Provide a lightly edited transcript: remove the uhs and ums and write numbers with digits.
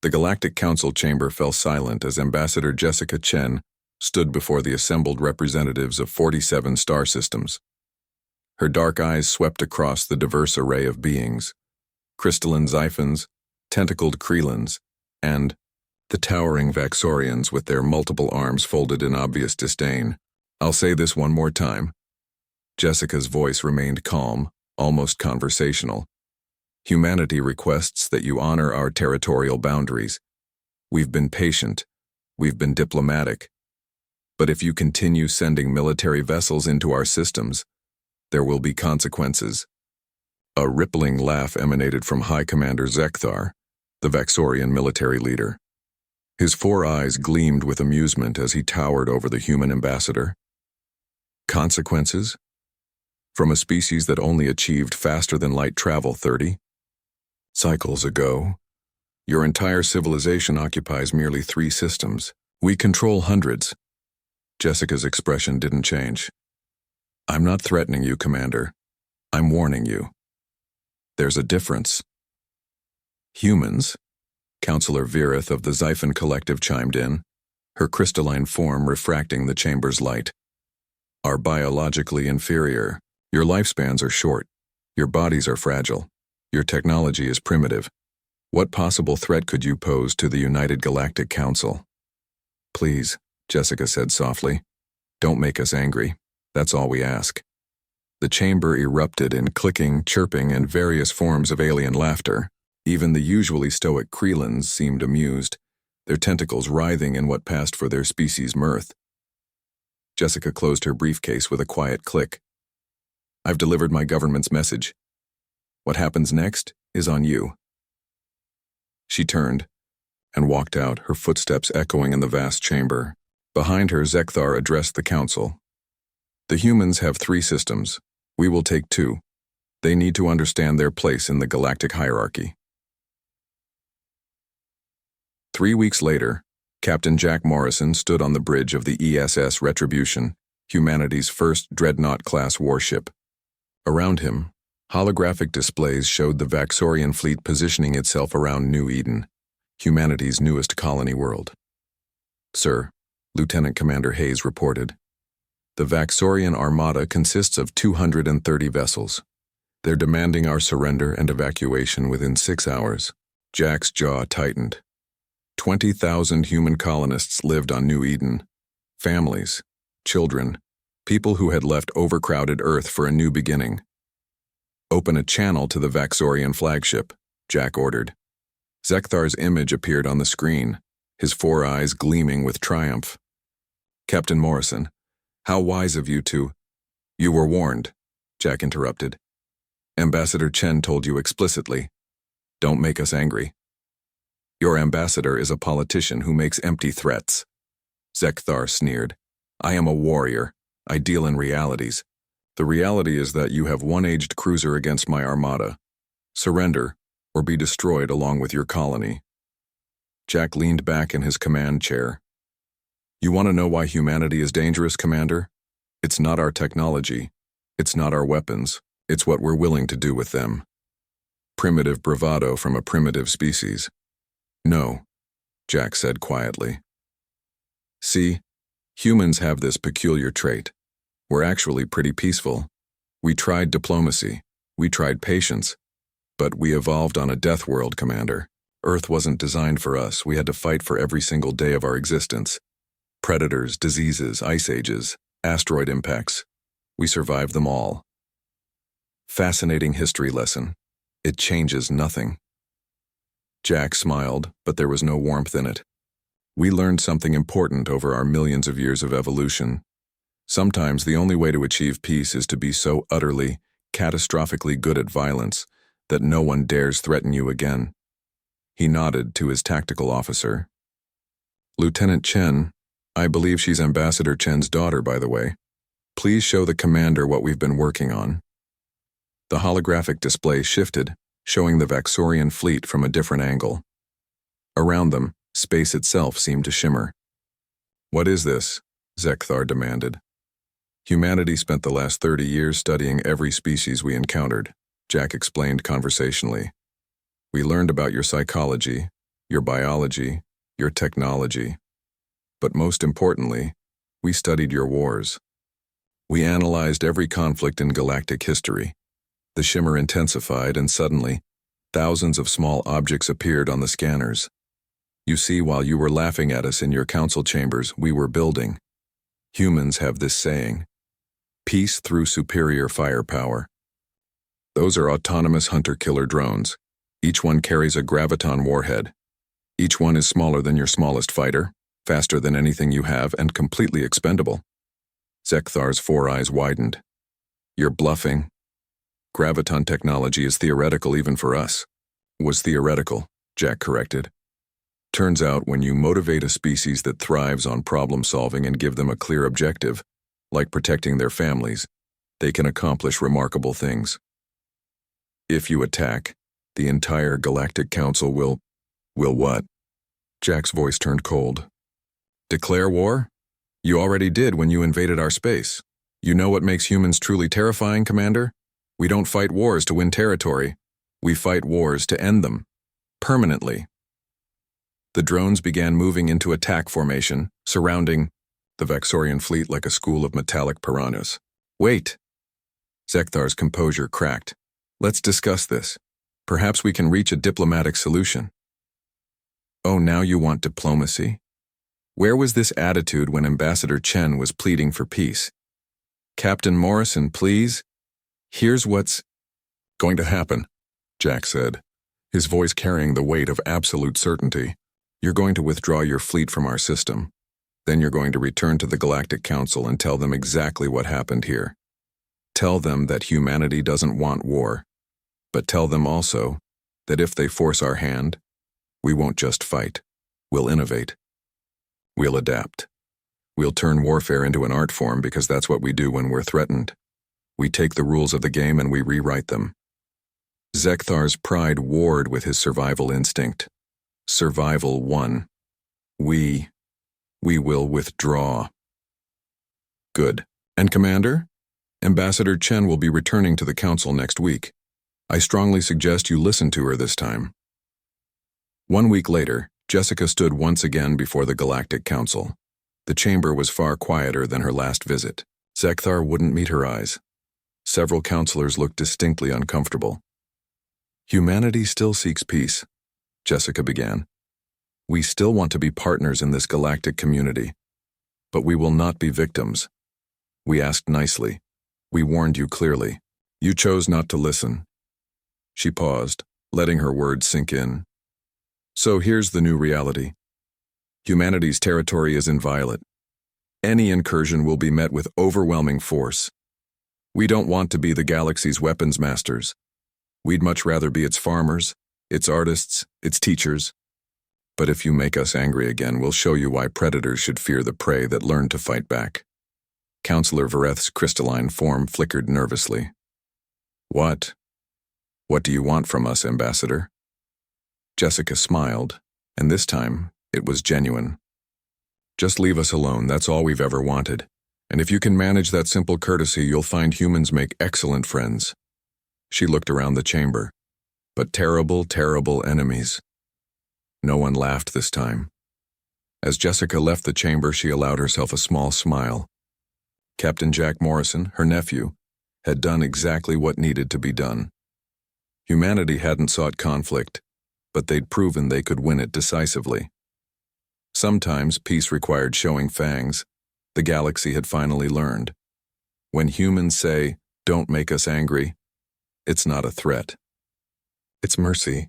The Galactic Council chamber fell silent as Ambassador Jessica Chen stood before the assembled representatives of 47 star systems. Her dark eyes swept across the diverse array of beings: crystalline Xiphons, tentacled Krelins, and the towering Vaxorians with their multiple arms folded in obvious disdain. "I'll say this one more time." Jessica's voice remained calm, almost conversational. "Humanity requests that you honor our territorial boundaries. We've been patient. We've been diplomatic. But if you continue sending military vessels into our systems, there will be consequences." A rippling laugh emanated from High Commander Zekthar, the Vaxorian military leader. His 4 eyes gleamed with amusement as he towered over the human ambassador. "Consequences? From a species that only achieved faster-than-light travel 30 cycles ago, your entire civilization occupies merely 3 systems. We control hundreds." Jessica's expression didn't change. "I'm not threatening you, Commander. I'm warning you. There's a difference." "Humans," Counselor Virith of the Xiphon Collective chimed in, her crystalline form refracting the chamber's light, "are biologically inferior. Your lifespans are short. Your bodies are fragile. Your technology is primitive. What possible threat could you pose to the United Galactic Council?" "Please," Jessica said softly, "don't make us angry. That's all we ask." The chamber erupted in clicking, chirping, and various forms of alien laughter. Even the usually stoic Krelins seemed amused, their tentacles writhing in what passed for their species' mirth. Jessica closed her briefcase with a quiet click. "I've delivered my government's message. What happens next is on you." She turned and walked out, her footsteps echoing in the vast chamber. Behind her, Zekthar addressed the council. "The humans have 3 systems. We will take 2. They need to understand their place in the galactic hierarchy." 3 weeks later, Captain Jack Morrison stood on the bridge of the ESS Retribution, humanity's first Dreadnought-class warship. Around him, holographic displays showed the Vaxorian fleet positioning itself around New Eden, humanity's newest colony world. "Sir," Lieutenant Commander Hayes reported, "the Vaxorian armada consists of 230 vessels. They're demanding our surrender and evacuation within 6 hours." Jack's jaw tightened. 20,000 human colonists lived on New Eden. Families, children, people who had left overcrowded Earth for a new beginning. "Open a channel to the Vaxorian flagship," Jack ordered. Zekthar's image appeared on the screen, his 4 eyes gleaming with triumph. "Captain Morrison, how wise of you to—" "You were warned," Jack interrupted. "Ambassador Chen told you explicitly. Don't make us angry. Your ambassador is a politician who makes empty threats." Zekthar sneered. "I am a warrior. I deal in realities. The reality is that you have 1 aged cruiser against my armada. Surrender, or be destroyed along with your colony." Jack leaned back in his command chair. "You want to know why humanity is dangerous, Commander? It's not our technology. It's not our weapons. It's what we're willing to do with them. Primitive bravado from a primitive species." "No," Jack said quietly. "See, humans have this peculiar trait. We're actually pretty peaceful. We tried diplomacy. We tried patience. But we evolved on a death world, Commander. Earth wasn't designed for us. We had to fight for every single day of our existence. Predators, diseases, ice ages, asteroid impacts. We survived them all. Fascinating history lesson. It changes nothing." Jack smiled, but there was no warmth in it. "We learned something important over our millions of years of evolution. Sometimes the only way to achieve peace is to be so utterly, catastrophically good at violence that no one dares threaten you again." He nodded to his tactical officer. "Lieutenant Chen, I believe she's Ambassador Chen's daughter, by the way. Please show the commander what we've been working on." The holographic display shifted, showing the Vaxorian fleet from a different angle. Around them, space itself seemed to shimmer. "What is this?" Zekthar demanded. "Humanity spent the last 30 years studying every species we encountered," Jack explained conversationally. "We learned about your psychology, your biology, your technology. But most importantly, we studied your wars. We analyzed every conflict in galactic history. The shimmer intensified, and suddenly, thousands of small objects appeared on the scanners. You see, while you were laughing at us in your council chambers, we were building. Humans have this saying, peace through superior firepower. Those are autonomous hunter-killer drones. Each one carries a graviton warhead. Each one is smaller than your smallest fighter, faster than anything you have, and completely expendable. Zekthar's four eyes widened. You're bluffing. Graviton technology is theoretical even for us. Was theoretical, Jack corrected. Turns out when you motivate a species that thrives on problem-solving and give them a clear objective, like protecting their families, they can accomplish remarkable things. If you attack, the entire Galactic Council will what? Jack's voice turned cold. Declare war? You already did when you invaded our space. You know what makes humans truly terrifying, Commander? We don't fight wars to win territory. We fight wars to end them. Permanently. The drones began moving into attack formation, surrounding the Vaxorian fleet like a school of metallic piranhas. Wait! Zekthar's composure cracked. Let's discuss this. Perhaps we can reach a diplomatic solution. Oh, now you want diplomacy? Where was this attitude when Ambassador Chen was pleading for peace? Captain Morrison, please? Here's what's going to happen, Jack said, his voice carrying the weight of absolute certainty. You're going to withdraw your fleet from our system. Then you're going to return to the Galactic Council and tell them exactly what happened here. Tell them that humanity doesn't want war, but tell them also that if they force our hand, we won't just fight. We'll innovate. We'll adapt. We'll turn warfare into an art form because that's what we do when we're threatened. We take the rules of the game and we rewrite them. Zekthar's pride warred with his survival instinct. Survival won. We will withdraw. Good. And Commander? Ambassador Chen will be returning to the Council next week. I strongly suggest you listen to her this time. 1 week later, Jessica stood once again before the Galactic Council. The chamber was far quieter than her last visit. Zekthar wouldn't meet her eyes. Several counselors looked distinctly uncomfortable. Humanity still seeks peace, Jessica began. We still want to be partners in this galactic community, but we will not be victims. We asked nicely. We warned you clearly. You chose not to listen. She paused, letting her words sink in. So here's the new reality. Humanity's territory is inviolate. Any incursion will be met with overwhelming force. We don't want to be the galaxy's weapons masters. We'd much rather be its farmers, its artists, its teachers. But if you make us angry again, we'll show you why predators should fear the prey that learn to fight back. Counselor Vareth's crystalline form flickered nervously. What? What do you want from us, Ambassador? Jessica smiled, and this time, it was genuine. Just leave us alone, that's all we've ever wanted. And if you can manage that simple courtesy, you'll find humans make excellent friends. She looked around the chamber. But terrible, terrible enemies. No one laughed this time. As Jessica left the chamber, she allowed herself a small smile. Captain Jack Morrison, her nephew, had done exactly what needed to be done. Humanity hadn't sought conflict, but they'd proven they could win it decisively. Sometimes peace required showing fangs. The galaxy had finally learned. When humans say, "Don't make us angry," it's not a threat. It's mercy.